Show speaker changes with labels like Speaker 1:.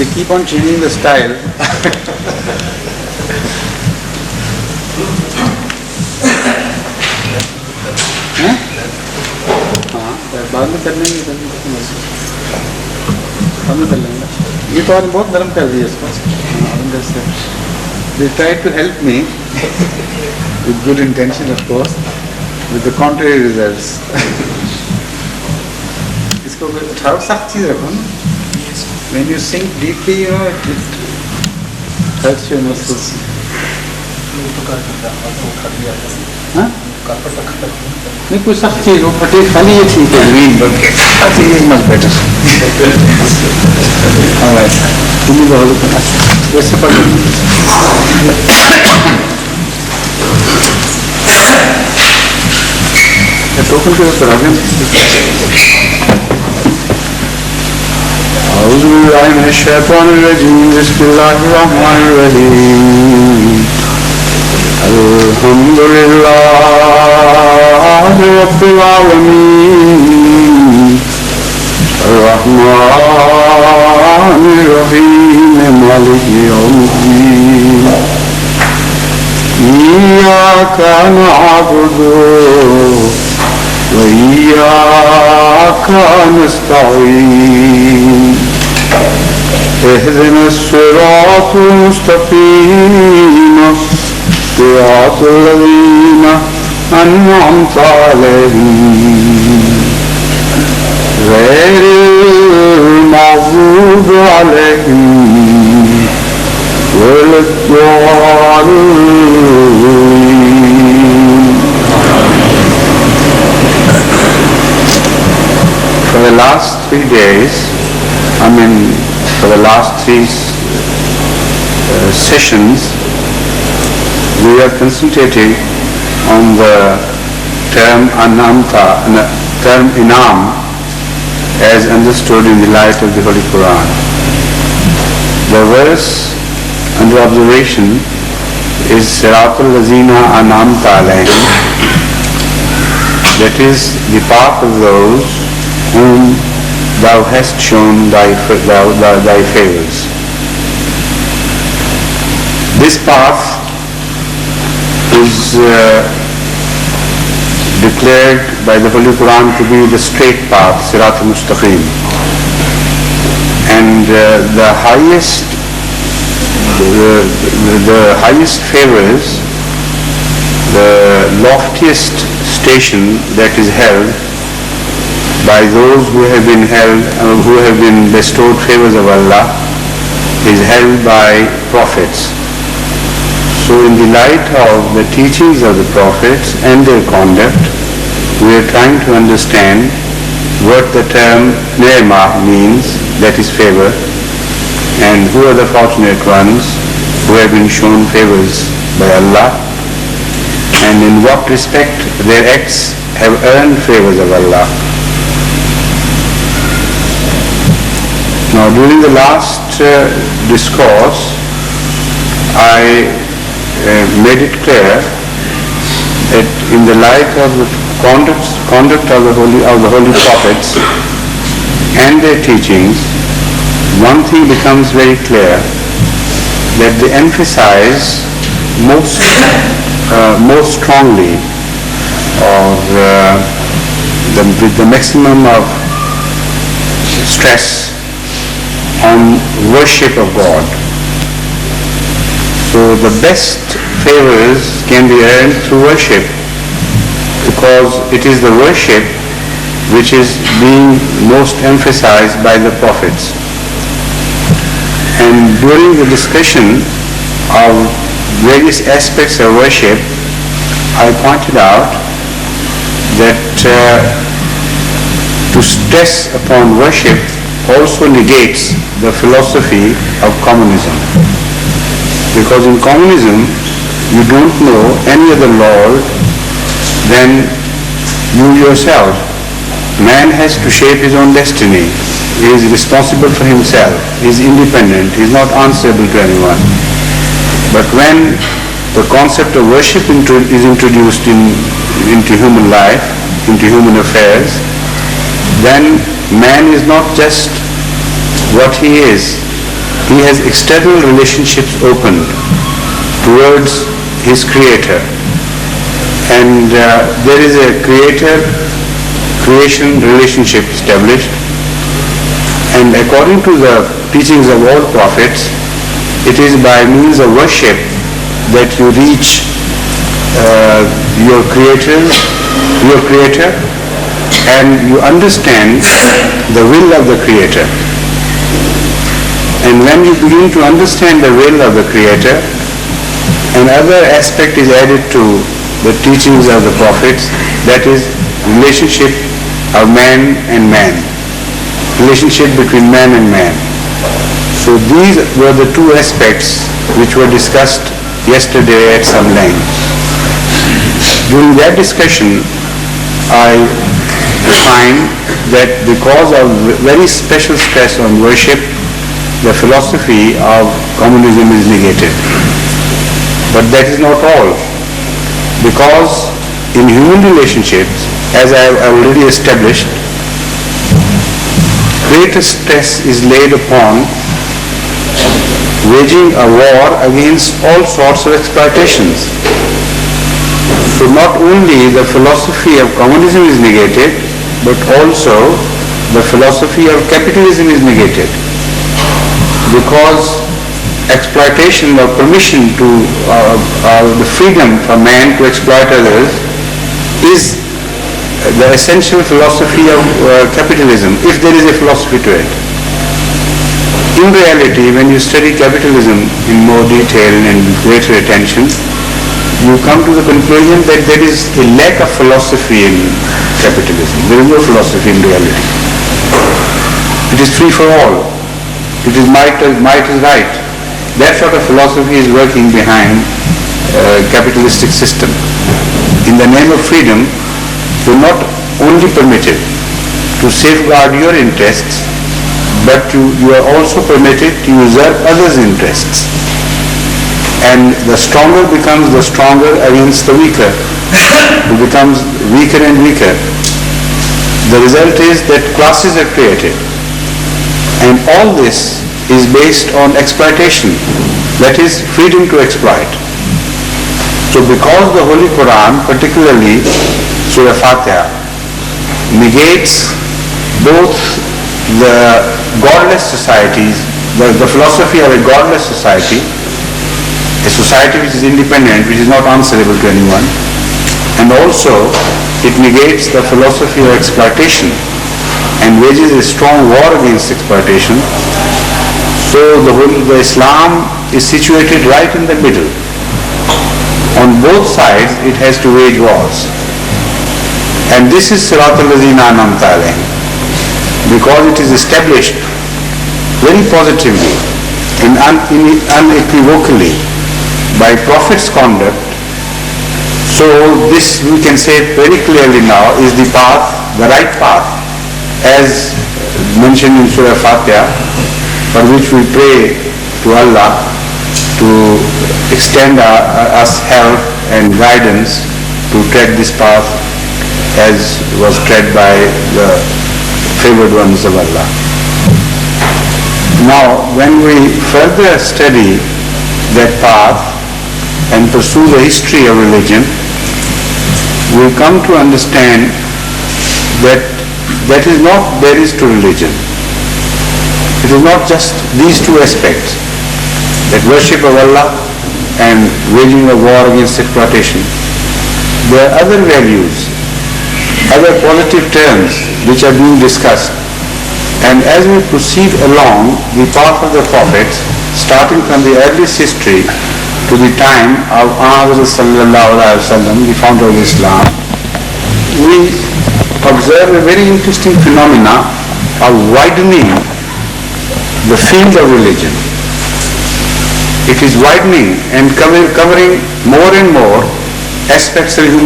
Speaker 1: They keep on changing the style. बाद में कर लेंगे, बाद में कर लेंगे. ये तो आज बहुत नरम कर दिया इसको. They tried to help me with good intention, of course, with the contrary results. इसको थोड़ा सख्त चीज रखो ना. When you sink deeply, you know, it hurts your muscles. हाँ? नहीं कोई सख्त चीज हो, फटे खाली ये ठीक है. Green, but I think it's much better. All right. तुम्हें बहुत वैसे पढ़ टोकन के ऊपर आ गए. أعوذ بالله من الشيطان الرجيم. بسم الله الرحمن الرحيم. الحمد لله رب العالمين. الرحمن الرحيم. مالك يوم الدين. إياك نعبد وإياك نستعين. اهدنا الصراط المستقيم صراط الذين أنعمت عليهم غير المغضوب عليهم ولا الضالين. For the last 3 days, for the last 3 sessions, we are concentrating on the term anamta, term inam, as understood in the light of the Holy Quran. The verse under observation is Siratul Lazina Anamta Alayhim, that is the path of those whom thou hast shown thy favors. This path is declared by the Holy Quran to be the straight path, Sirat al-Mustaqim. And the highest favors, the loftiest station that is held by those who have been bestowed favors of Allah is held by prophets. So in the light of the teachings of the prophets and their conduct, we are trying to understand what the term ni'mah means, that is favor, and who are the fortunate ones who have been shown favors by Allah, and in what respect their acts have earned favors of Allah. Now during the last discourse, I made it clear that in the light of the conduct of the holy prophets and their teachings, one thing becomes very clear, that they emphasize most strongly, or with the maximum of stress, on worship of God. So the best favors can be earned through worship, because it is the worship which is being most emphasized by the prophets. And during the discussion of various aspects of worship, I pointed out that to stress upon worship also negates the philosophy of communism. Because in communism, you don't know any other Lord than you yourself. Man has to shape his own destiny. He is responsible for himself. He is independent. He is not answerable to anyone. But when the concept of worship is introduced into human life, into human affairs, then man is not just what he is, he has external relationships opened towards his creator, and there is a creation relationship established, and according to the teachings of all prophets, it is by means of worship that you reach your creator, and you understand the will of the creator. And when you begin to understand the will of the creator, another aspect is added to the teachings of the prophets, that is relationship of man and man, relationship between man and man. So these were the two aspects which were discussed yesterday at some length. During that discussion, I find that because of very special stress on worship, the philosophy of communism is negated. But that is not all. Because in human relationships, as I have already established, greater stress is laid upon waging a war against all sorts of exploitations. So not only the philosophy of communism is negated, but also the philosophy of capitalism is negated. Because exploitation or permission to the freedom for man to exploit others is the essential philosophy of capitalism, if there is a philosophy to it. In reality, when you study capitalism in more detail and with greater attention, you come to the conclusion that there is a lack of philosophy in capitalism. There is no philosophy in reality. It is free for all. It is might is right. That sort of philosophy is working behind capitalistic system. In the name of freedom, you are not only permitted to safeguard your interests, but you are also permitted to usurp others' interests. And the stronger becomes the stronger against the weaker, who becomes weaker and weaker. The result is that classes are created. And all this is based on exploitation, that is freedom to exploit. So because the Holy Quran, particularly Surah Fatiha, negates both the godless societies, the philosophy of a godless society, a society which is independent, which is not answerable to anyone, and also it negates the philosophy of exploitation and wages a strong war against exploitation. So the Islam is situated right in the middle. On both sides it has to wage wars. And this is Siratal Lazina An'amta Alayhim, because it is established very positively and unequivocally by Prophet's conduct. So this, we can say very clearly now, is the path, the right path, as mentioned in Surah Fatiha, for which we pray to Allah to extend us help and guidance to tread this path as was tread by the favored ones of Allah. Now, when we further study that path and pursue the history of religion, we come to understand that that is not there is to religion. It is not just these two aspects, that worship of Allah and waging a war against exploitation. There are other values, other positive terms which are being discussed. And as we proceed along the path of the prophets, starting from the earliest history to the time of Ahmad sallallahu alaihi wasallam, the founder of Islam, we observe a very interesting phenomena of widening the field of religion. It is widening and covering more and more aspects of human